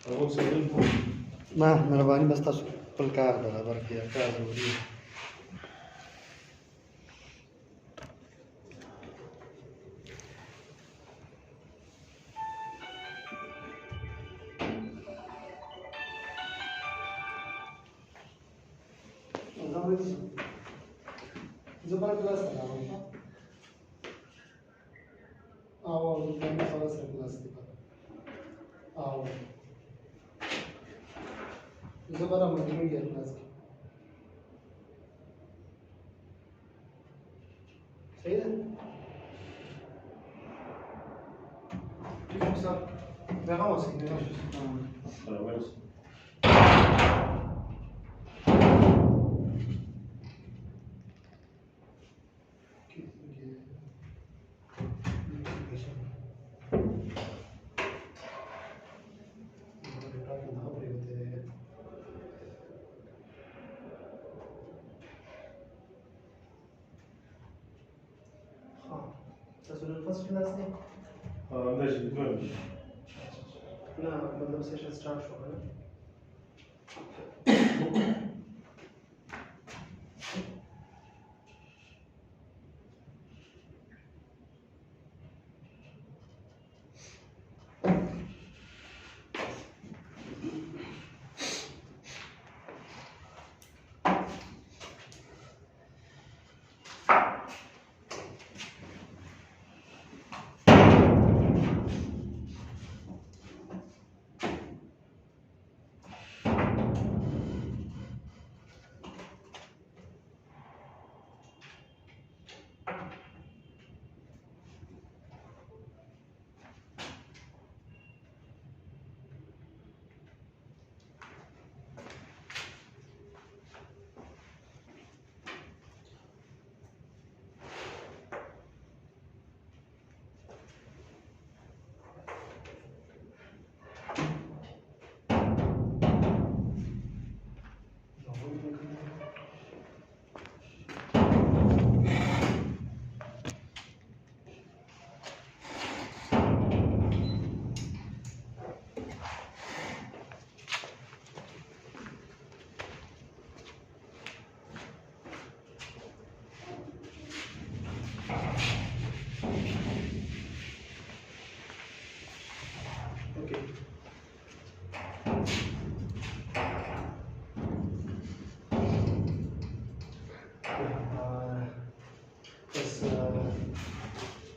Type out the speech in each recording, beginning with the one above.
ما مهرباني بس تاسو خپل کار برابر کړئ کار ضروري دی. زبر کلاس ته راغلم او د سره سره کلاس دی او زبر مجموعي کلاس کې صحیح ده ٹھیک ہے صاحب دغه واسه نه first class ने ना मतलब सेशन स्टार्ट होगा ना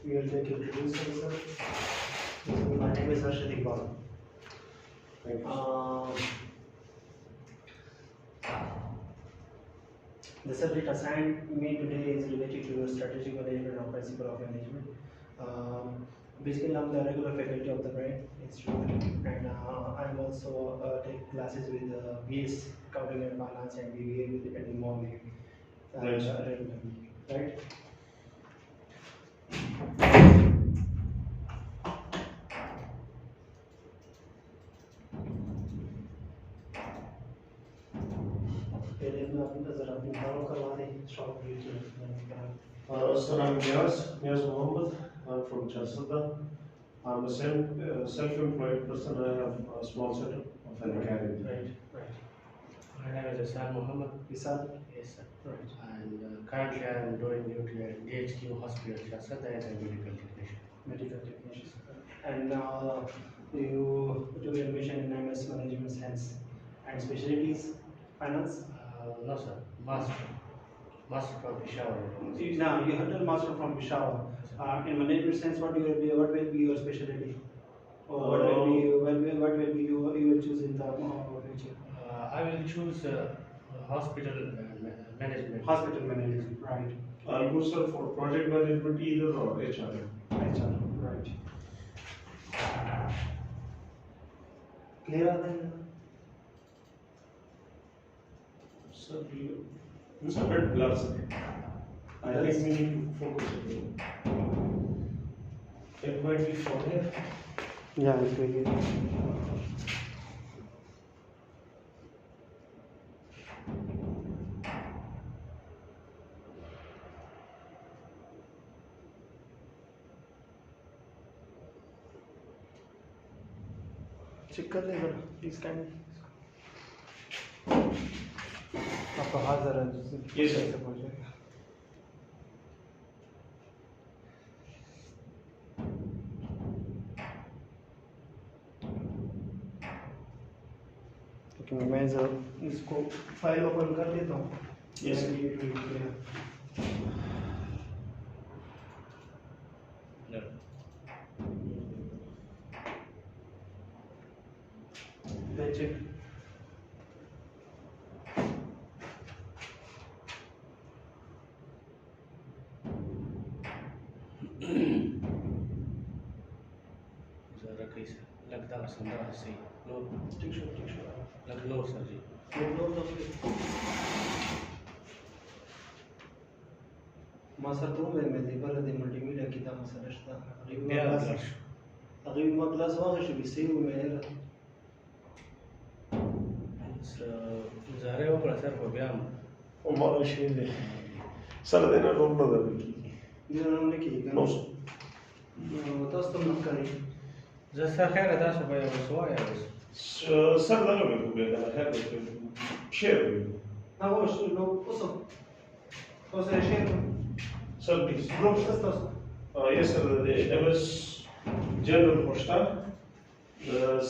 We will take introduce ourselves. My name is Harshit Iqbal. The subject assigned me today is related to strategic management or principle of management. Basically, I'm the regular faculty of the Brain Institute, and I'm also take classes with BS Accounting and Finance and BBA with depending on right. Sir, I'm Niaz Mohammed. I'm from Charsada. I'm a self-employed person. I have a small setup of an academy. Right. My name is Isad Mohammed. Isad? Yes, sir. Right. And currently I am doing duty at DHQ Hospital, Charsada as a medical technician. And you do admission in MS Management Science and specialties finance? No, sir. Master from Peshawar. Now you have done master from Peshawar. In management science, what will be your specialty? Or what will be you will choose in the future? I will choose hospital management. Hospital management, right? I'll go, sir, for project management either or HR. HR, right? Clear then? Sir, it's a bit blur, sir. I think we need to focus on it. It might be for here. Yeah, it's right here. Check कर ले जरा please kindly आपका हाथ जरा ये sir. ऐसे पहुंच जाएगा तो मैं जरा इसको फाइल ओपन कर लेता हूँ Yes, sir. That's it. जरा कैसे लगता है संदर्भ से लो ठीक है लग लो सर जी Masa tu मैं ذكر هذه multimedia كده مثلا اشتغل يا بلاش أغيب ما كلاس واحد شو بيصير وما زهره وکړه سر په بیا وما شيء ده سر دینا روم نه ده دي أنا نكى نو تاسو ته نکاري زه سره خیر تاسو به وسوای سر دغه به کوبه کنه خیر ده شیر هو شو لو وصل وصل شيء سر بيس روح تاسو yes sir the MS general Hochstar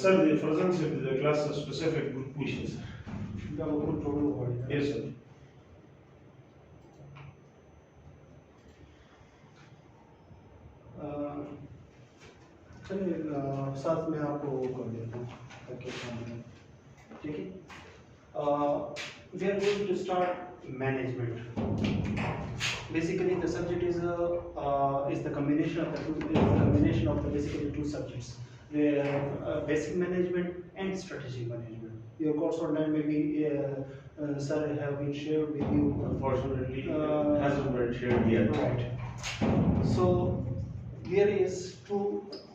sir the presence of the class specific group wishes دا به کوم ټول وایي yes sir चलिए साथ में आपको वो कर देता हूँ ताकि ठीक है we are going to start management basically the subject is the combination of the basically two subjects basic management and strategic management your course online maybe sir have been shared with you unfortunately hasn't been shared yet right so there is two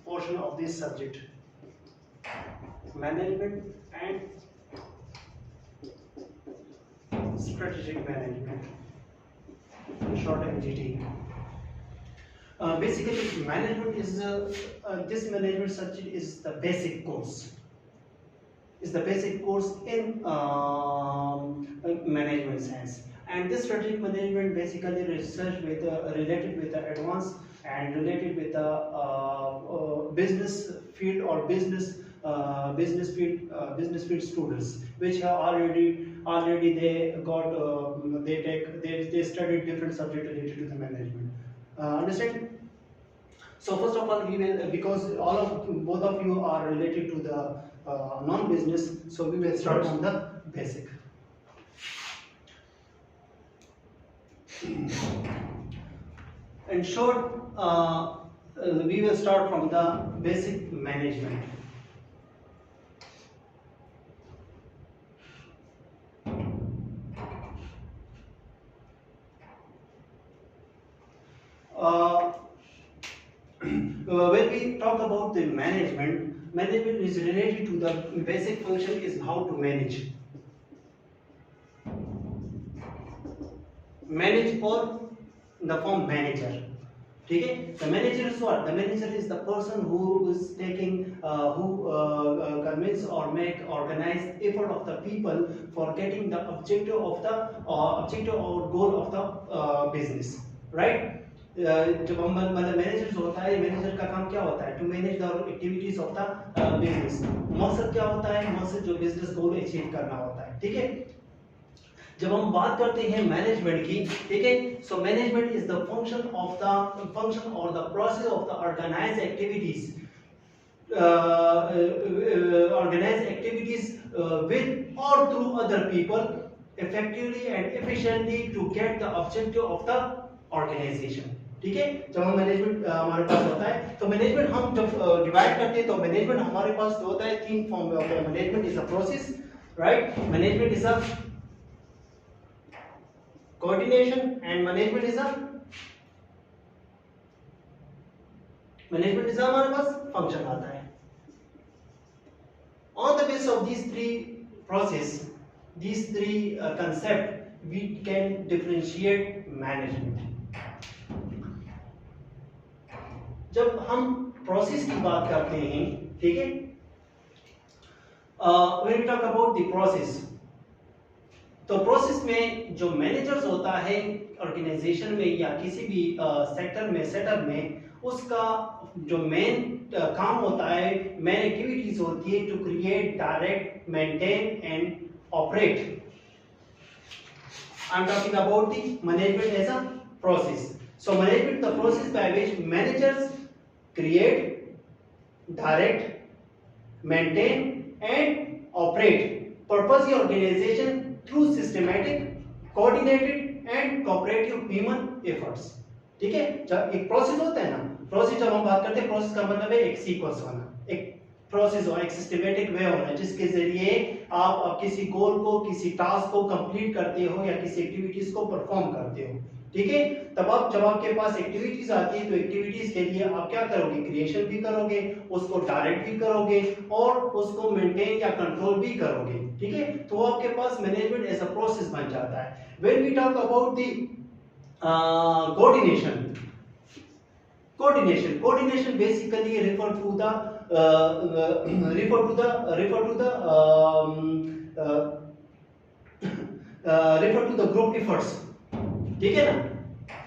portion of this subject management and strategic management in short MGT basically management is this management subject is the basic course in management science and this strategic management basically research with related with the advanced and related with the business field or business field students which have already they got they studied different subjects related to the management understand so first of all we will because both of you are related to the non-business so we will start from the basic in short we will start from the basic management when we talk about the management is related to the basic function is how to manage or the form manager ठीक है the manager is what the manager is the person who is taking convince or make organize effort of the people for getting the objective or goal of the business right जब हम मतलब manager होता है manager का काम क्या होता है to manage the activities of the business मकसद क्या होता है मकसद जो बिजनेस गोल अचीव करना होता है ठीक है जब हम बात करते हैं मैनेजमेंट की ठीक है so management is the function और the process of the organise activities with or through other people effectively and efficiently to get the objective of the organization ठीक है जब हम मैनेजमेंट हमारे पास होता है तो मैनेजमेंट हम जब डिवाइड करते हैं तो मैनेजमेंट हमारे पास जो होता है तीन फॉर्म में होता है management is a process right management is a coordination and management is हमारे पास function आता है on the basis of these three process these three concept we can differentiate management जब हम प्रोसेस की बात करते हैं ठीक है When we talk about the process, तो प्रोसेस में जो मैनेजर्स होता है ऑर्गेनाइजेशन में या किसी भी सेक्टर में सेटअप में, उसका जो मेन काम होता है, मेन एक्टिविटीज होती है to create, direct, maintain and operate. I'm talking about the management as a process. So management the process by which managers create, direct, maintain and operate purpose organization through systematic, coordinated and cooperative human efforts. ठीक है, जब एक process होता है ना, process जब हम बात करते हैं, प्रोसेस का मतलब है एक सीक्वेंस होना, एक प्रोसेस हो, एक सिस्टमेटिक वे होना जिसके जरिए आप किसी गोल को, किसी टास्क को कंप्लीट करते हो या किसी एक्टिविटीज को परफॉर्म करते हो. ठीक है, तब आप जब आपके पास एक्टिविटीज आती है तो एक्टिविटीज के लिए आप क्या करोगे, क्रिएशन भी करोगे, उसको डायरेक्ट भी करोगे और उसको मेंटेन या कंट्रोल भी करोगे. ठीक है, तो आपके पास मैनेजमेंट एज अ प्रोसेस बन जाता है. When we talk about the coordination basically refer to the group efforts. ठीक है ना,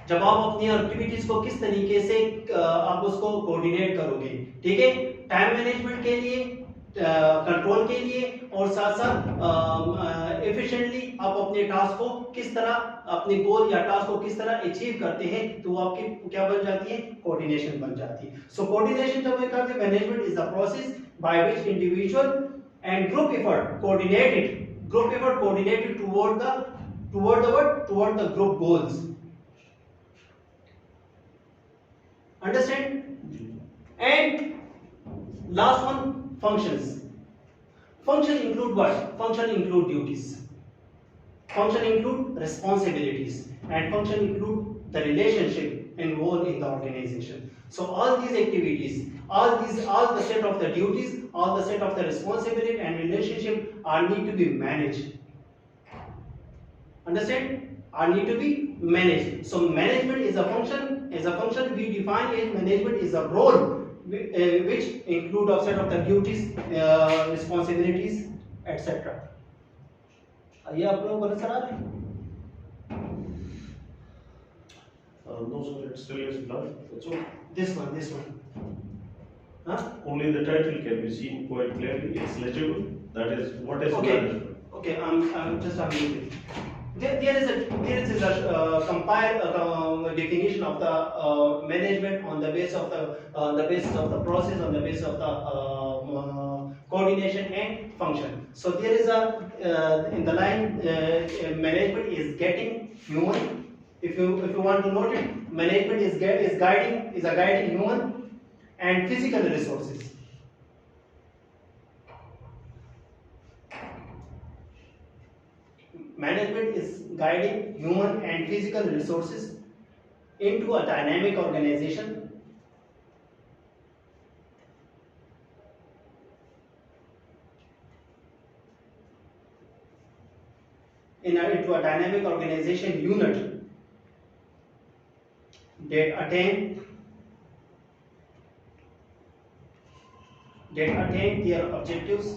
जब आप अपनी एक्टिविटीज को किस तरीके से आप उसको कोऑर्डिनेट करोगे. ठीक है, टाइम मैनेजमेंट के लिए, कंट्रोल के लिए और साथ साथ एफिशिएंटली आप अपने टास्क को किस तरह, अपने गोल या टास्क को किस तरह अचीव करते हैं, तो आपकी क्या बन जाती है, कोऑर्डिनेशन बन जाती है. सो कोऑर्डिनेशन जब मैं कहते हैं, management is the process by which individual and group effort coordinated toward the group goals. Understand? And last one, functions. Function include what? Function include duties. Function include responsibilities, and function include the relationship involved in the organization. So all these activities, all the set of the duties, all the set of the responsibility and relationship are need to be managed. Understand? Are need to be managed. So management is a function. As a function, we define it. Management is a role which include a set of the duties, responsibilities, etc. ये आप लोगों को नजर आ रहा है? No, sir, it still is blank. That's all. This one. Huh? Only the title can be seen quite clearly. It's legible. That is what is management. Okay. I'm just having it. There is a compiled definition of the management on the basis of the basis of the process, on the basis of the coordination and function. So there is a in the line management is getting human. If you want to note it, management is a guiding human and physical resources. Management is guiding human and physical resources into a dynamic organization into a dynamic organization unit that attain their objectives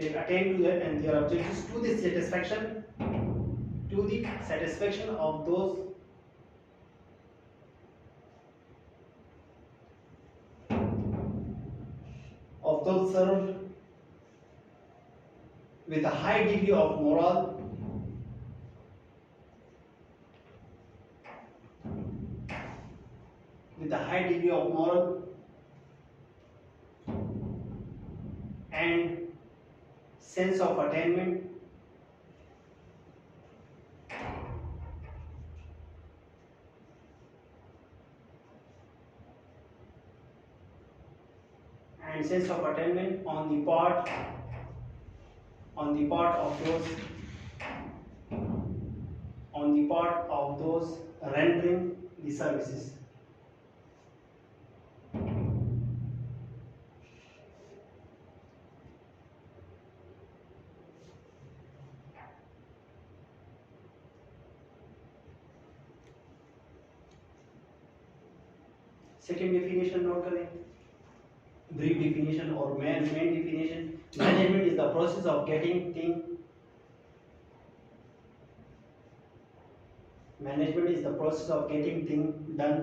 and their objectives to the satisfaction of those served with a high degree of morale, and sense of attainment on the part of those rendering the services. Second definition note करें, brief definition और main definition. Management is the process of getting thing, management is the process of getting things done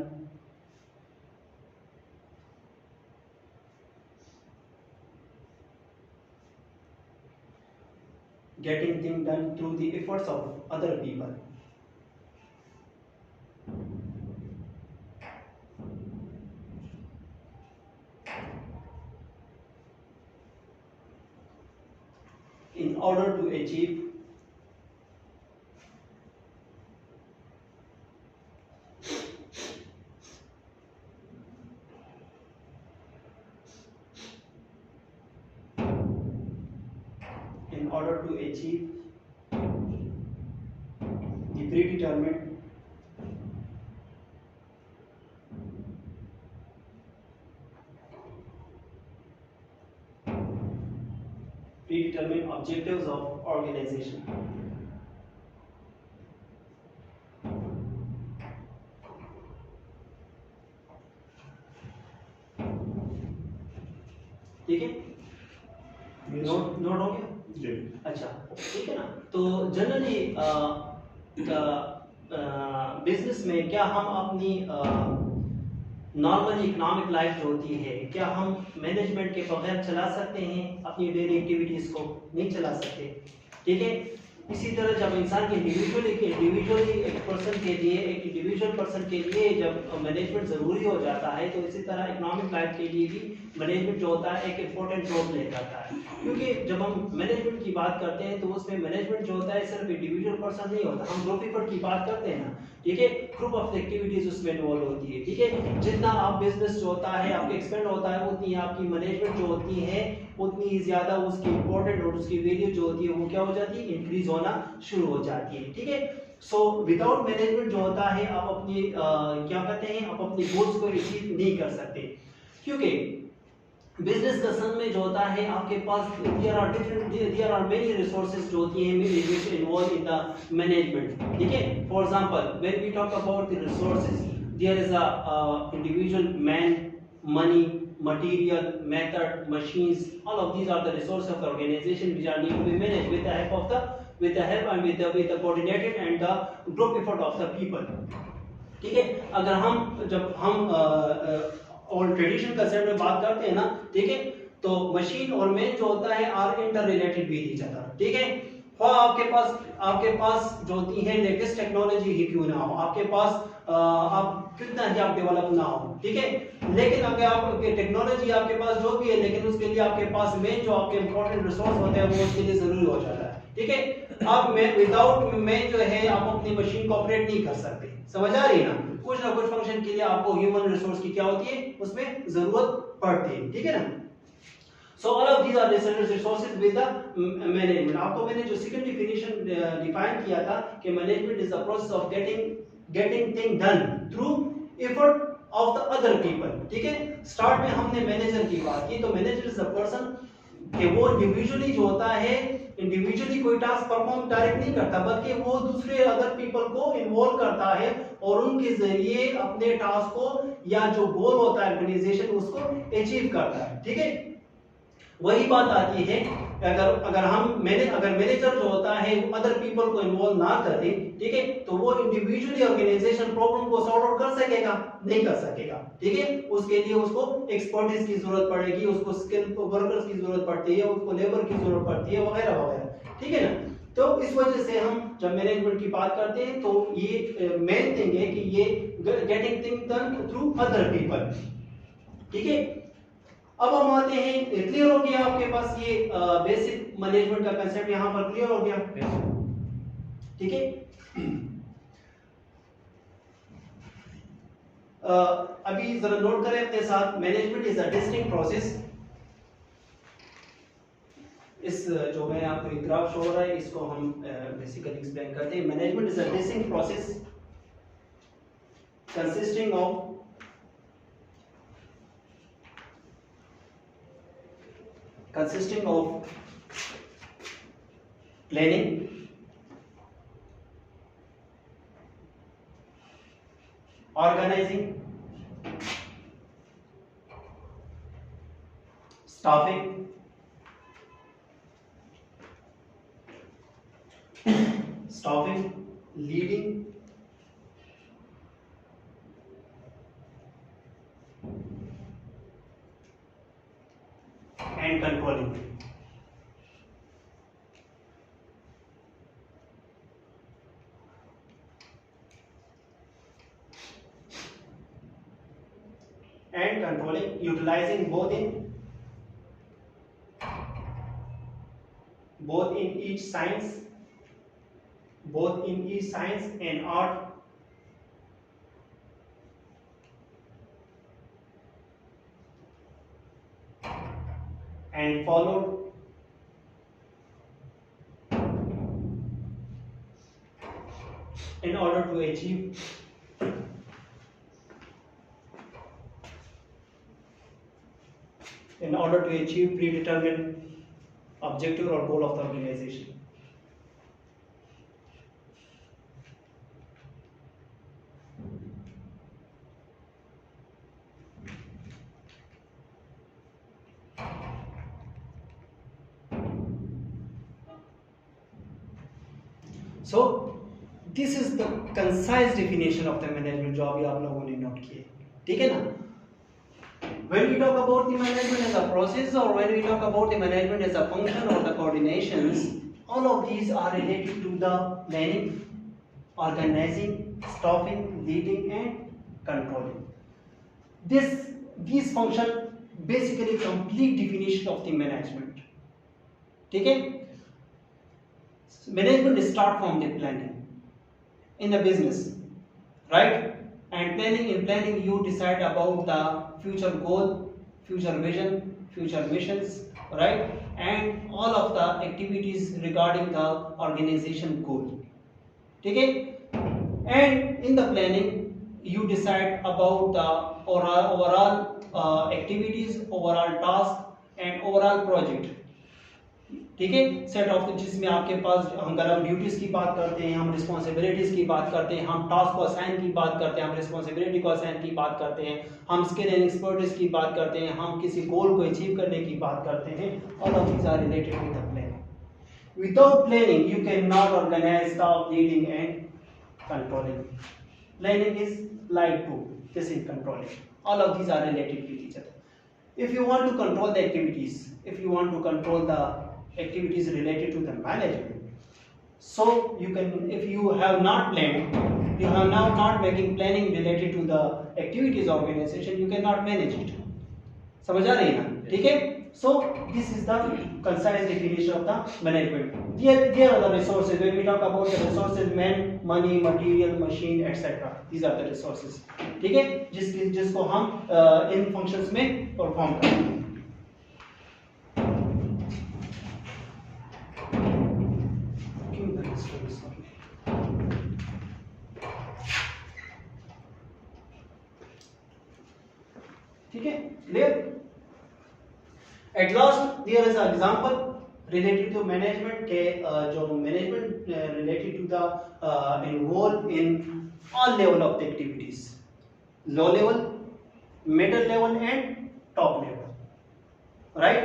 through the efforts of other people. In order to achieve the predetermined objectives of organization. ठीक है, note हो गया जी। अच्छा, ठीक है ना। तो generally business में क्या हम अपनी नॉर्मल इकोनॉमिक लाइफ जो होती है, क्या हम मैनेजमेंट के बगैर चला सकते हैं अपनी डेली एक्टिविटीज को? नहीं चला सकते, ठीक है। इसी तरह जब इंसान के इंडिविजुअली एक पर्सन के लिए, एक इंडिविजुअल पर्सन के लिए जब मैनेजमेंट ज़रूरी हो जाता है, तो इसी तरह इकोनॉमिक लाइफ के लिए भी मैनेजमेंट जो होता है एक इम्पोर्टेंट रोल प्ले करता है। क्योंकि जब हम मैनेजमेंट की बात करते हैं तो उसमें मैनेजमेंट जो होता है सिर्फ इंडिविजुअल पर्सन नहीं होता। हम ग्रुप इफर्ट की बात करते हैं ना, ठीक है, ग्रुप ऑफ एक्टिविटीज उसमें इन्वॉल्व होती है, ठीक है। जितना आप बिजनेस जो होता है आपके एक्सपेंड होता है, उतनी आपकी मैनेजमेंट जो होती है उतनी ही ज्यादा उसकी इंपॉर्टेंट और उसकी वैल्यू जो होती है वो क्या हो जाती है, इंक्रीज होना शुरू हो जाती है, ठीक है। सो विदाउट मैनेजमेंट जो होता है आप अपनी क्या कहते हैं, आप अपनी गोल्स को अचीव नहीं कर सकते। क्योंकि बिजनेस का सन में जो होता है आपके पास देयर आर मेनी रिसोर्सेज जो होती हैं which involved in the management, ठीक है। For example when we talk about the resources, there is a individual man, money, material, method, machines, all of these are the resources of the organization which are need to be managed with the help and with the coordinated and the group effort of the people, ठीक है। अगर जब हम और traditional concept में बात करते हैं ना, ठीक है, तो मशीन और मैन जो होता है are inter related with each other, ठीक है। आपके पास जो होती है लेटेस्ट टेक्नोलॉजी ही क्यों ना हो, आपके पास आप कितना ही आप डेवलप ना हो, ठीक है, लेकिन अगर आपके टेक्नोलॉजी आपके पास जो भी है, लेकिन उसके लिए आपके पास मेन जो आपके इंपॉर्टेंट रिसोर्स होते हैं वो उसके लिए जरूरी हो जाता है, ठीक है। आप विदाउट मेन जो है आप अपनी मशीन को ऑपरेट नहीं कर सकते, समझ आ रही है ना। कुछ ना कुछ फंक्शन के लिए आपको ह्यूमन रिसोर्स की क्या होती है, उसमें जरूरत पड़ती है, ठीक है ना। So all of these are resources with the management. आपको मैंने जो सेकंड डेफिनेशन डिफाइन किया था कि management is the process of getting thing done through effort of the other people, ठीक है। स्टार्ट में हमने मैनेजर की बात की, तो मैनेजर इज द पर्सन कि वो इंडिविजुअली जो होता है इंडिविजुअली कोई टास्क परफॉर्म डायरेक्ट नहीं करता, बल्कि वो दूसरे अदर पीपल को इन्वॉल्व करता है और उनके जरिए अपने टास्क को या जो गोल होता है ऑर्गेनाइजेशन उसको अचीव करता है, ठीक है। वही बात आती है अगर मैनेजर जो होता है वो अदर पीपल को इन्वॉल्व ना करे, ठीक है, तो वो इंडिविजुअली ऑर्गेनाइजेशन प्रॉब्लम को सॉर्ट आउट कर सकेगा? नहीं कर सकेगा, ठीक है। उसके लिए उसको एक्सपर्टीज की जरूरत पड़ेगी, उसको स्किल वर्कर्स की जरूरत पड़ती है, उसको लेबर की जरूरत पड़ती है, वगैरह वगैरह, ठीक है ना। तो इस वजह से हम जब मैनेजमेंट की बात करते हैं तो ये मेन थिंग है कि ये getting thing done through other people, ठीक है। अब हम आते हैं, क्लियर हो गया आपके पास ये बेसिक मैनेजमेंट का कंसेप्ट यहां पर क्लियर हो गया, ठीक है। अभी जरा नोट करें अपने साथ, management is a distinct process. इस जो मैं आपको एक ग्राफ शो हो रहा है इसको हम बेसिकली एक्सप्लेन करते हैं। Management is a distinct process consisting of planning, organizing, staffing, leading, and controlling. And controlling, utilizing both in each science, and art, and followed in order to achieve predetermined objective or goal of the organization. So this is the concise definition of the management job. ये आप लोगों ने note किए, ठीक है ना? When we talk about the management as a process, or when we talk about the management as a function or the coordinations, all of these are related to the planning, organizing, staffing, leading, and controlling. These function basically complete definition of the management. ठीक है? Management start from the planning in the business, right? And in planning you decide about the future goal, future vision, future missions, right? And all of the activities regarding the organization goal. Okay? And in the planning you decide about the overall activities, overall task, and overall project. ठीक है, set of जिसमें आपके पास हम अगर duties की बात करते हैं, हम रिस्पॉन्सिबिलिटीज की बात करते हैं, हम टास्क को असाइन की बात करते हैं, हम रिस्पॉन्सिबिलिटी को असाइन की बात करते हैं, हम स्किल एंड एक्सपर्टीज की बात करते हैं, हम किसी गोल को अचीव करने की बात करते हैं. All of these are related with the planning. Without planning you can not organize staff, leading and controlling. Planning is like to this is controlling. All of these are related with each other. If you want to control the activities, if you want to control the activities related to the management, so you can, if you have not planned, you have now not making planning related to the activities organization, you cannot manage it. समझ आ रही है ना? ठीक है? So this is the concise definition of the management. There are the resources. When we talk about the resources, men, money, material, machine, etc. These are the resources. ठीक है? जिसको हम इन functions में perform करते हैं. ठीक है? Clear? At last there is an example related to management के जो management related to the involved in all level of the activities, low level, middle level, and top level, right?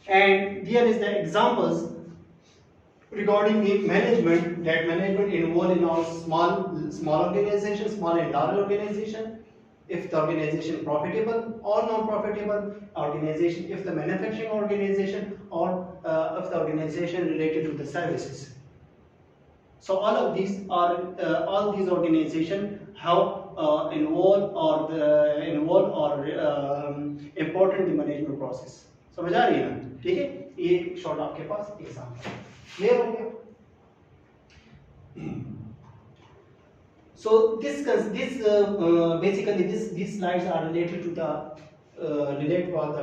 And there is the examples regarding the management, that management involved in all small organization, small and large organization. If the organization profitable or non-profitable organization, if the manufacturing organization, or if the organization related to the services. So all of these are all these organizations have involved or important the management process. समझ आ रही है ना? ठीक है, ये short आपके पास example clear हो गया. So basically these slides are related to the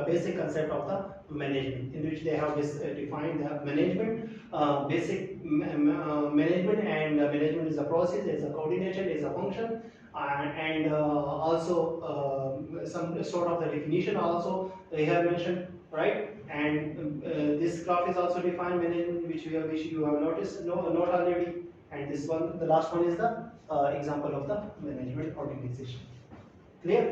basic concept of the management, in which they have defined the management, basic management, and management is a process, is a coordination, is a function, and also some sort of the definition also they have mentioned, right? And this graph is also defined management, which you have noticed, not already. And this one, the last one, is the example of the management organization. Clear?